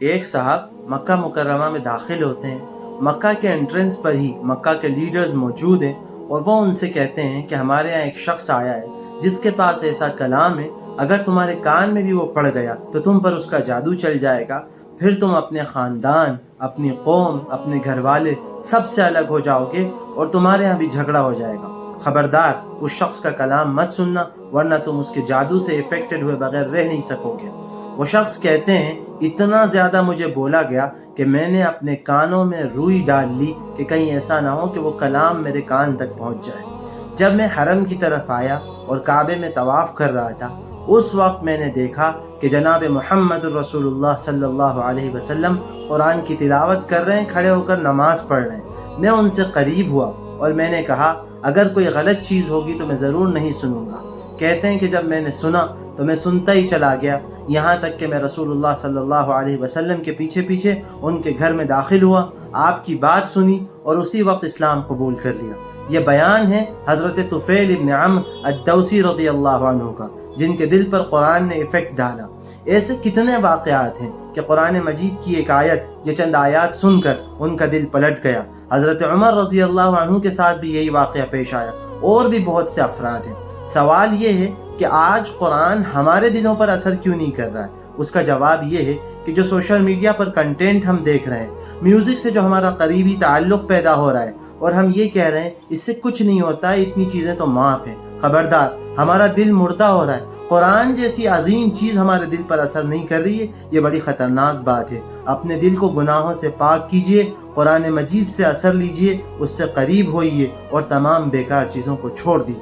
ایک صاحب مکہ مکرمہ میں داخل ہوتے ہیں، مکہ کے انٹرنس پر ہی مکہ کے لیڈرز موجود ہیں اور وہ ان سے کہتے ہیں کہ ہمارے یہاں ایک شخص آیا ہے جس کے پاس ایسا کلام ہے، اگر تمہارے کان میں بھی وہ پڑ گیا تو تم پر اس کا جادو چل جائے گا، پھر تم اپنے خاندان، اپنی قوم، اپنے گھر والے سب سے الگ ہو جاؤ گے اور تمہارے یہاں بھی جھگڑا ہو جائے گا۔ خبردار، اس شخص کا کلام مت سننا ورنہ تم اس کے جادو سے افیکٹڈ ہوئے بغیر رہ نہیں سکو گے۔ وہ شخص کہتے ہیں اتنا زیادہ مجھے بولا گیا کہ میں نے اپنے کانوں میں روئی ڈال لی کہ کہیں ایسا نہ ہو کہ وہ کلام میرے کان تک پہنچ جائے۔ جب میں حرم کی طرف آیا اور کعبے میں طواف کر رہا تھا، اس وقت میں نے دیکھا کہ جناب محمد رسول اللہ صلی اللہ علیہ وسلم قرآن کی تلاوت کر رہے ہیں، کھڑے ہو کر نماز پڑھ رہے ہیں۔ میں ان سے قریب ہوا اور میں نے کہا اگر کوئی غلط چیز ہوگی تو میں ضرور نہیں سنوں گا۔ کہتے ہیں کہ جب میں نے سنا تو میں سنتا ہی چلا گیا، یہاں تک کہ میں رسول اللہ صلی اللہ علیہ وسلم کے پیچھے پیچھے ان کے گھر میں داخل ہوا، آپ کی بات سنی اور اسی وقت اسلام قبول کر لیا۔ یہ بیان ہے حضرت طفیل ابن عمرو الدوسی رضی اللہ عنہ کا، جن کے دل پر قرآن نے ایفیکٹ ڈالا۔ ایسے کتنے واقعات ہیں کہ قرآن مجید کی ایک آیت یا چند آیات سن کر ان کا دل پلٹ گیا۔ حضرت عمر رضی اللہ عنہ کے ساتھ بھی یہی واقعہ پیش آیا، اور بھی بہت سے افراد ہیں۔ سوال یہ ہے کہ آج قرآن ہمارے دلوں پر اثر کیوں نہیں کر رہا ہے؟ اس کا جواب یہ ہے کہ جو سوشل میڈیا پر کنٹینٹ ہم دیکھ رہے ہیں، میوزک سے جو ہمارا قریبی تعلق پیدا ہو رہا ہے، اور ہم یہ کہہ رہے ہیں اس سے کچھ نہیں ہوتا ہے، اتنی چیزیں تو معاف ہیں۔ خبردار، ہمارا دل مردہ ہو رہا ہے۔ قرآن جیسی عظیم چیز ہمارے دل پر اثر نہیں کر رہی ہے، یہ بڑی خطرناک بات ہے۔ اپنے دل کو گناہوں سے پاک کیجئے، قرآن مجید سے اثر لیجئے، اس سے قریب ہوئیے اور تمام بیکار چیزوں کو چھوڑ دیجئے۔